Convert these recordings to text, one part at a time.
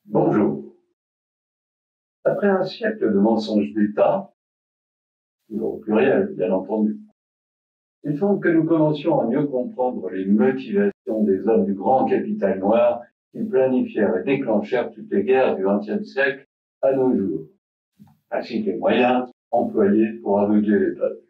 Bonjour. Après un siècle de mensonges d'État, toujours au pluriel, bien entendu, il semble que nous commencions à mieux comprendre les motivations des hommes du grand capital noir qui planifièrent et déclenchèrent toutes les guerres du XXe siècle à nos jours, ainsi que les moyens employés pour aveugler les peuples.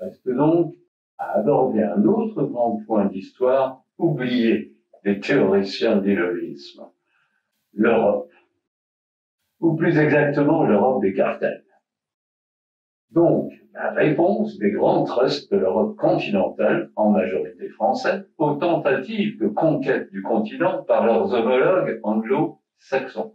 Reste donc à aborder un autre grand point d'histoire oublié des théoriciens de l'illogisme, l'Europe, ou plus exactement l'Europe des cartels. Donc, la réponse des grands trusts de l'Europe continentale, en majorité français, aux tentatives de conquête du continent par leurs homologues anglo-saxons.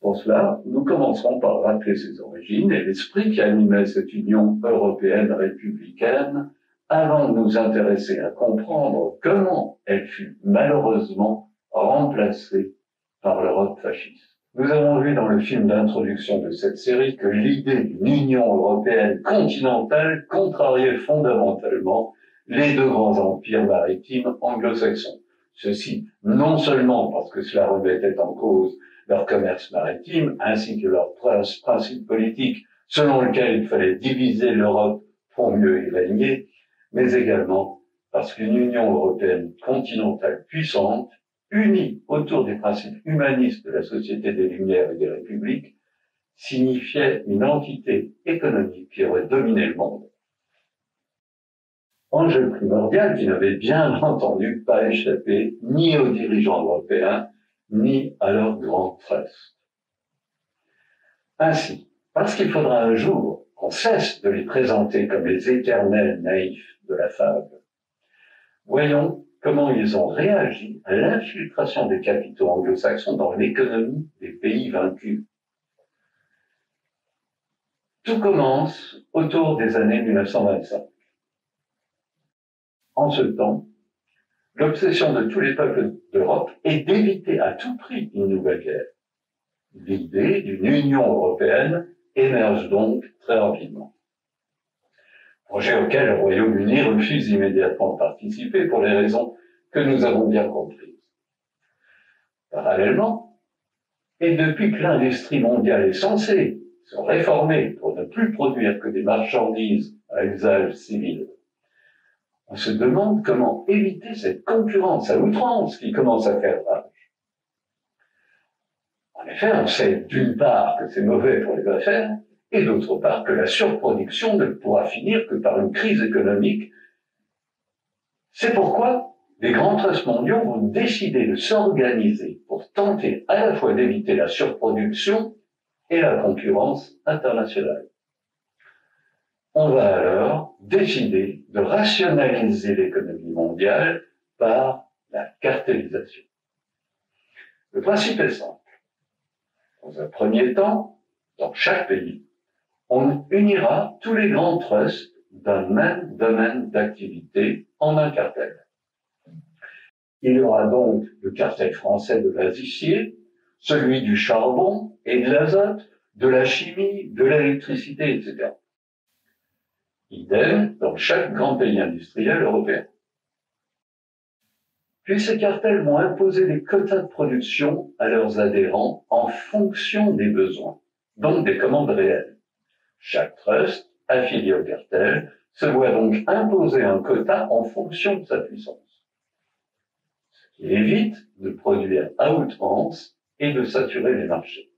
Pour cela, nous commencerons par rappeler ses origines et l'esprit qui animait cette Union européenne républicaine avant de nous intéresser à comprendre comment elle fut malheureusement remplacée par l'Europe fasciste. Nous avons vu dans le film d'introduction de cette série que l'idée d'une Union européenne continentale contrariait fondamentalement les deux grands empires maritimes anglo-saxons. Ceci non seulement parce que cela remettait en cause leur commerce maritime ainsi que leur principe politique selon lequel il fallait diviser l'Europe pour mieux y régner, mais également parce qu'une Union européenne continentale puissante unis autour des principes humanistes de la Société des Lumières et des Républiques, signifiait une entité économique qui aurait dominé le monde. Enjeu primordial qui n'avait bien entendu pas échappé ni aux dirigeants européens, ni à leurs grands trusts. Ainsi, parce qu'il faudra un jour qu'on cesse de les présenter comme les éternels naïfs de la fable, voyons comment ils ont réagi à l'infiltration des capitaux anglo-saxons dans l'économie des pays vaincus. Tout commence autour des années 1925. En ce temps, l'obsession de tous les peuples d'Europe est d'éviter à tout prix une nouvelle guerre. L'idée d'une Union européenne émerge donc très rapidement. Projet auquel le Royaume-Uni refuse immédiatement de participer pour les raisons que nous avons bien comprises. Parallèlement, et depuis que l'industrie mondiale est censée se réformer pour ne plus produire que des marchandises à usage civil, on se demande comment éviter cette concurrence à outrance qui commence à faire rage. En effet, on sait d'une part que c'est mauvais pour les affaires, et d'autre part que la surproduction ne pourra finir que par une crise économique. C'est pourquoi les grands trusts mondiaux vont décider de s'organiser pour tenter à la fois d'éviter la surproduction et la concurrence internationale. On va alors décider de rationaliser l'économie mondiale par la cartellisation. Le principe est simple. Dans un premier temps, dans chaque pays, on unira tous les grands trusts d'un même domaine d'activité en un cartel. Il y aura donc le cartel français de l'acier, celui du charbon et de l'azote, de la chimie, de l'électricité, etc. Idem dans chaque grand pays industriel européen. Puis ces cartels vont imposer des quotas de production à leurs adhérents en fonction des besoins, donc des commandes réelles. Chaque trust, affilié au cartel, se voit donc imposer un quota en fonction de sa puissance, ce qui évite de produire à outrance et de saturer les marchés.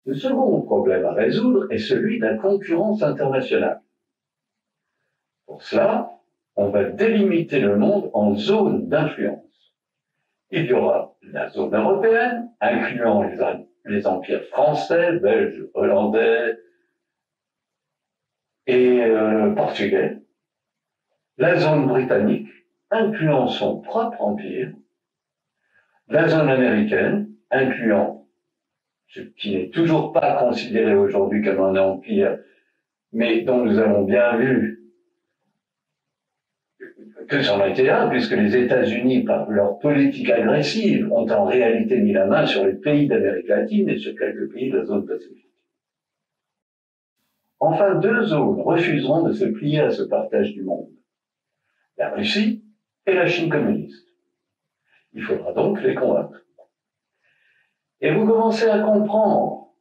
Le second problème à résoudre est celui de la concurrence internationale. Pour cela, on va délimiter le monde en zones d'influence. Il y aura la zone européenne, incluant les empires français, belges, hollandais et portugais, la zone britannique, incluant son propre empire, la zone américaine, incluant ce qui n'est toujours pas considéré aujourd'hui comme un empire, mais dont nous avons bien vu que c'en était un, puisque les États-Unis, par leur politique agressive, ont en réalité mis la main sur les pays d'Amérique latine et sur quelques pays de la zone Pacifique. Enfin, deux zones refuseront de se plier à ce partage du monde, la Russie et la Chine communiste. Il faudra donc les convaincre. Et vous commencez à comprendre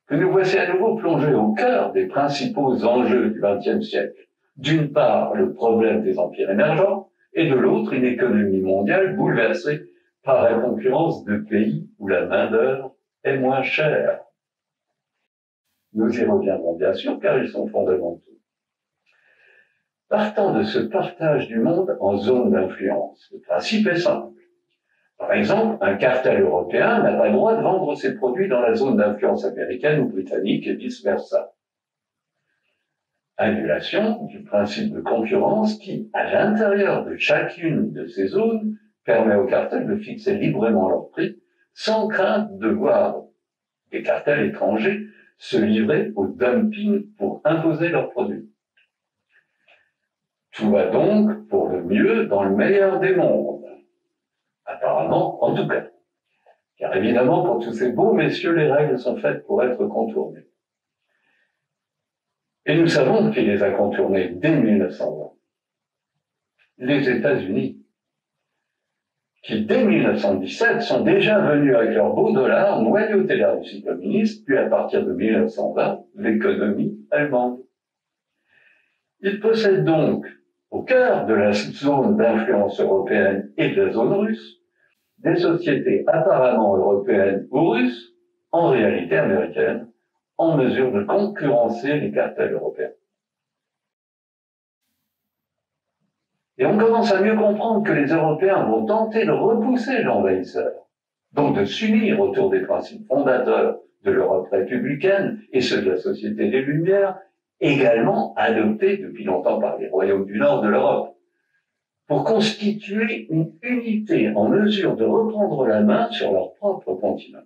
que nous voici à nouveau plongés au cœur des principaux enjeux du XXe siècle. D'une part, le problème des empires émergents, et de l'autre, une économie mondiale bouleversée par la concurrence de pays où la main-d'œuvre est moins chère. Nous y reviendrons bien sûr, car ils sont fondamentaux. Partant de ce partage du monde en zones d'influence, le principe est simple. Par exemple, un cartel européen n'a pas le droit de vendre ses produits dans la zone d'influence américaine ou britannique et vice-versa. Annulation du principe de concurrence qui, à l'intérieur de chacune de ces zones, permet aux cartels de fixer librement leur prix sans crainte de voir des cartels étrangers se livrer au dumping pour imposer leurs produits. Tout va donc pour le mieux dans le meilleur des mondes. Apparemment, en tout cas. Car évidemment, pour tous ces beaux messieurs, les règles sont faites pour être contournées. Et nous savons qui les a contournées dès 1920. Les États-Unis, qui dès 1917 sont déjà venus avec leurs beaux dollars noyauter la Russie communiste, puis à partir de 1920, l'économie allemande. Ils possèdent donc, au cœur de la zone d'influence européenne et de la zone russe, des sociétés apparemment européennes ou russes, en réalité américaines, en mesure de concurrencer les cartels européens. Et on commence à mieux comprendre que les Européens vont tenter de repousser l'envahisseur, donc de s'unir autour des principes fondateurs de l'Europe républicaine et ceux de la Société des Lumières, également adoptés depuis longtemps par les royaumes du Nord de l'Europe, pour constituer une unité en mesure de reprendre la main sur leur propre continent.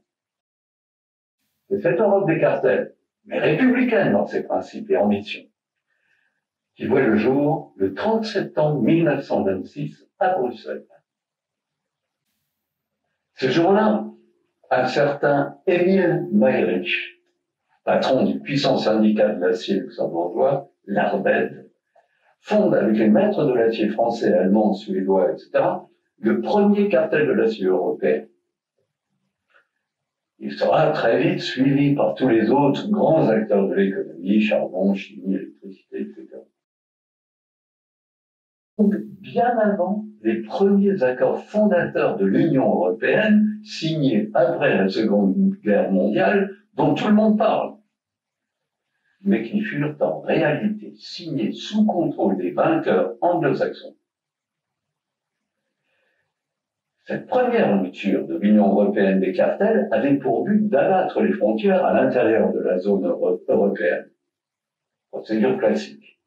C'est cette Europe des cartels, mais républicaine dans ses principes et ambitions, qui voit le jour le 30 septembre 1926 à Bruxelles. Ce jour-là, un certain Emil Mayerich, patron du puissant syndicat de l'acier luxembourgeois, l'Arbed, fonde avec les maîtres de l'acier français, allemands, suédois, etc., le premier cartel de l'acier européen. Il sera très vite suivi par tous les autres grands acteurs de l'économie, charbon, chimie, électricité, etc. Donc, bien avant les premiers accords fondateurs de l'Union européenne, signés après la Seconde Guerre mondiale, dont tout le monde parle, mais qui furent en réalité signés sous contrôle des vainqueurs anglo-saxons. Cette première mouture de l'Union européenne des cartels avait pour but d'abattre les frontières à l'intérieur de la zone européenne. Procédure classique,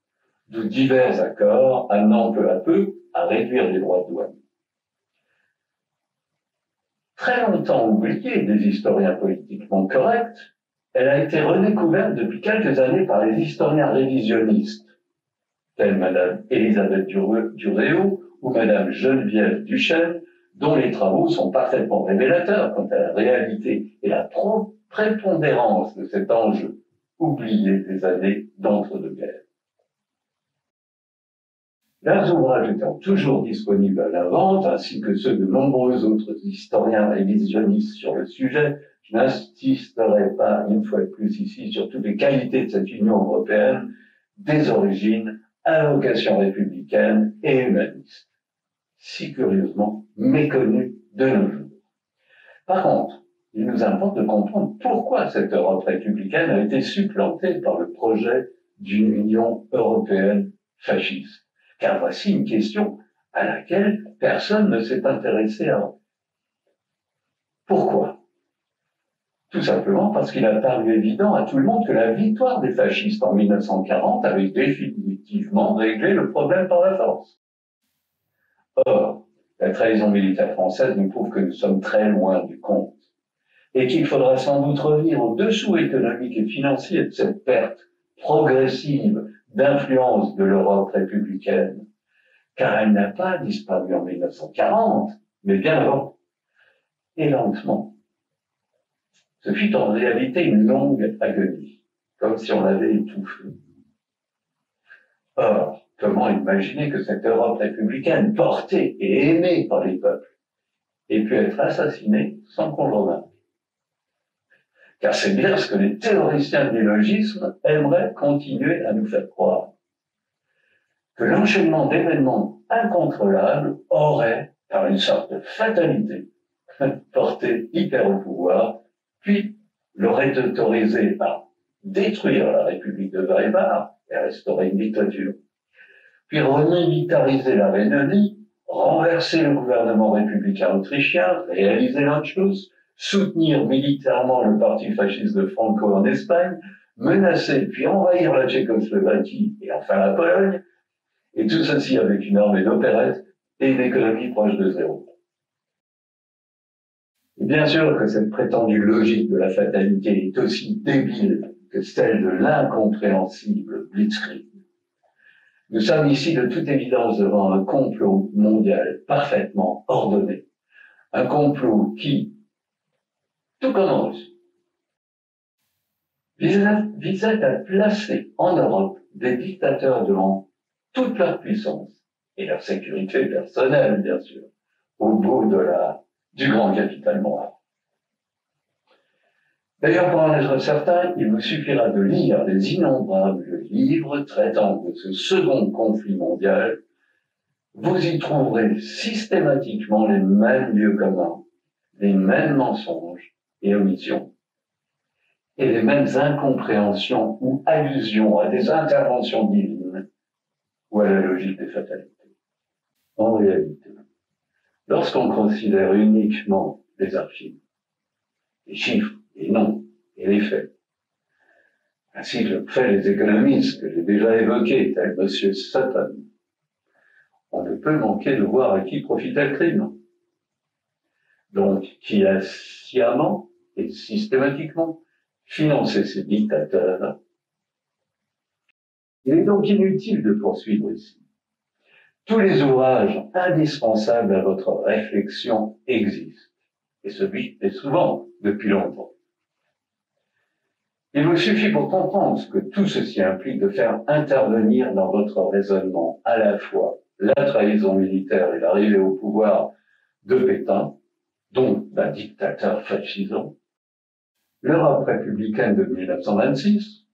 d'où divers accords amenant peu à peu à réduire les droits de douane. Très longtemps oubliée des historiens politiquement corrects, elle a été redécouverte depuis quelques années par les historiens révisionnistes, tels Madame Elisabeth Duréo ou Madame Geneviève Duchesne, dont les travaux sont parfaitement révélateurs quant à la réalité et la prépondérance de cet enjeu oublié des années d'entre-deux-guerres. Leurs ouvrages étant toujours disponibles à la vente, ainsi que ceux de nombreux autres historiens révisionnistes sur le sujet, je n'insisterai pas une fois de plus ici sur toutes les qualités de cette Union européenne, des origines à vocation républicaine et humaniste, si curieusement méconnue de nos jours. Par contre, il nous importe de comprendre pourquoi cette Europe républicaine a été supplantée par le projet d'une Union européenne fasciste. Car voici une question à laquelle personne ne s'est intéressé avant. Pourquoi ? Tout simplement parce qu'il a paru évident à tout le monde que la victoire des fascistes en 1940 avait définitivement réglé le problème par la force. Or, la trahison militaire française nous prouve que nous sommes très loin du compte et qu'il faudra sans doute revenir au dessous économique et financier de cette perte progressive d'influence de l'Europe républicaine, car elle n'a pas disparu en 1940, mais bien avant, et lentement. Ce fut en réalité une longue agonie, comme si on l'avait étouffé. Or, comment imaginer que cette Europe républicaine, portée et aimée par les peuples, ait pu être assassiné sans qu'on le remarque. Car c'est bien ce que les théoriciens de l'illogisme aimeraient continuer à nous faire croire. Que l'enchaînement d'événements incontrôlables aurait, par une sorte de fatalité, porté Hitler au pouvoir, puis l'aurait autorisé à détruire la République de Weimar et à restaurer une dictature, puis remilitariser la Rhénanie, renverser le gouvernement républicain autrichien, réaliser l'Anschluss, soutenir militairement le parti fasciste de Franco en Espagne, menacer puis envahir la Tchécoslovaquie et enfin la Pologne, et tout ceci avec une armée d'opérettes et une économie proche de zéro. Et bien sûr que cette prétendue logique de la fatalité est aussi débile que celle de l'incompréhensible blitzkrieg. Nous sommes ici de toute évidence devant un complot mondial parfaitement ordonné. Un complot qui, tout comme en Russie, visait à placer en Europe des dictateurs devant toute leur puissance et leur sécurité personnelle, bien sûr, au bout du grand capital noir. D'ailleurs, pour en être certain, il vous suffira de lire les innombrables livres traitant de ce second conflit mondial. Vous y trouverez systématiquement les mêmes lieux communs, les mêmes mensonges et omissions, et les mêmes incompréhensions ou allusions à des interventions divines ou à la logique des fatalités. En réalité, lorsqu'on considère uniquement les archives, les chiffres, les noms et les faits, ainsi que le fait les économistes que j'ai déjà évoqués, tels M. Sutton, on ne peut manquer de voir à qui profitait le crime. Donc, qui a sciemment et systématiquement financé ces dictateurs. Il est donc inutile de poursuivre ici. Tous les ouvrages indispensables à votre réflexion existent, et souvent depuis longtemps. Il vous suffit pour comprendre ce que tout ceci implique de faire intervenir dans votre raisonnement à la fois la trahison militaire et l'arrivée au pouvoir de Pétain, donc d'un dictateur fascisant, l'Europe républicaine de 1926,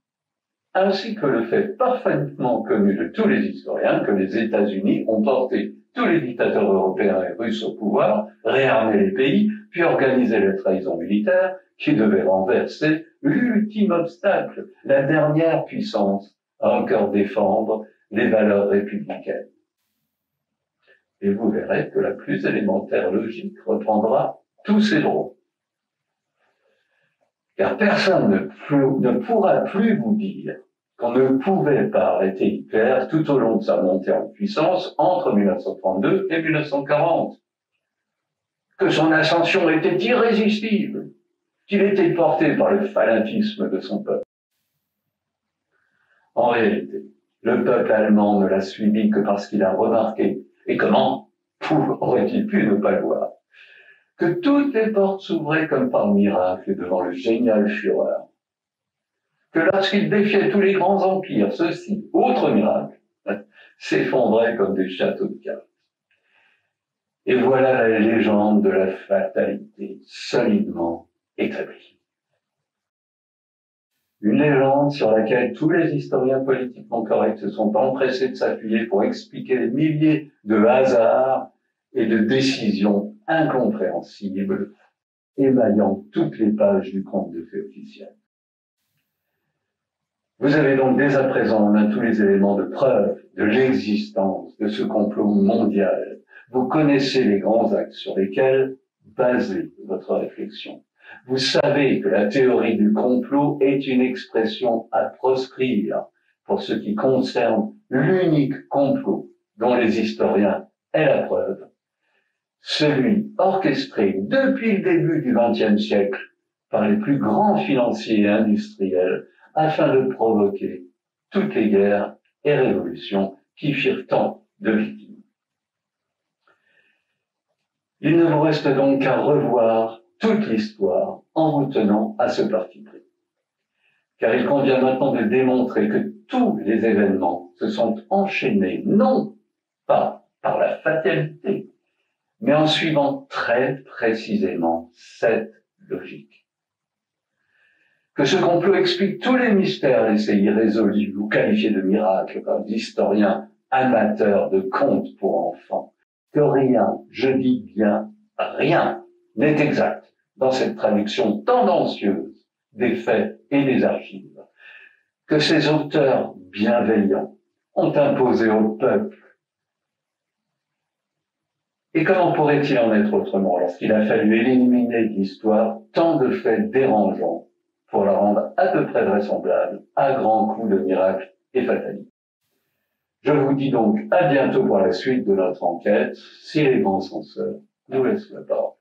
ainsi que le fait parfaitement connu de tous les historiens que les États-Unis ont porté tous les dictateurs européens et russes au pouvoir, réarmé les pays, puis organisé la trahison militaire qui devait renverser l'ultime obstacle, la dernière puissance à encore défendre les valeurs républicaines. Et vous verrez que la plus élémentaire logique reprendra tous ces droits. Car personne ne pourra plus vous dire qu'on ne pouvait pas arrêter Hitler tout au long de sa montée en puissance entre 1932 et 1940. Que son ascension était irrésistible, qu'il était porté par le fanatisme de son peuple. En réalité, le peuple allemand ne l'a suivi que parce qu'il a remarqué, et comment aurait-il pu ne pas le voir, que toutes les portes s'ouvraient comme par miracle devant le génial Führer, que lorsqu'il défiait tous les grands empires, ceux-ci, autre miracle, s'effondraient comme des châteaux de cartes. Et voilà la légende de la fatalité solidement établie. Une légende sur laquelle tous les historiens politiquement corrects se sont empressés de s'appuyer pour expliquer les milliers de hasards et de décisions incompréhensibles émaillant toutes les pages du conte de fées officiel. Vous avez donc dès à présent en main tous les éléments de preuve de l'existence de ce complot mondial. Vous connaissez les grands axes sur lesquels baser votre réflexion. Vous savez que la théorie du complot est une expression à proscrire pour ce qui concerne l'unique complot dont les historiens aient la preuve, celui orchestré depuis le début du XXe siècle par les plus grands financiers et industriels afin de provoquer toutes les guerres et révolutions qui firent tant de victimes. Il ne vous reste donc qu'à revoir toute l'histoire en vous tenant à ce parti pris. Car il convient maintenant de démontrer que tous les événements se sont enchaînés, non pas par la fatalité, mais en suivant très précisément cette logique. Que ce complot explique tous les mystères laissés irrésolus ou qualifiés de miracles par d'historiens amateurs de contes pour enfants. Que rien, je dis bien rien, n'est exact dans cette traduction tendancieuse des faits et des archives. Que ces auteurs bienveillants ont imposé au peuple. Et comment pourrait-il en être autrement lorsqu'il a fallu éliminer de l'histoire tant de faits dérangeants pour la rendre à peu près vraisemblable à grands coups de miracles et fatalistes? Je vous dis donc à bientôt pour la suite de notre enquête, si les grands censeurs nous laissent le temps.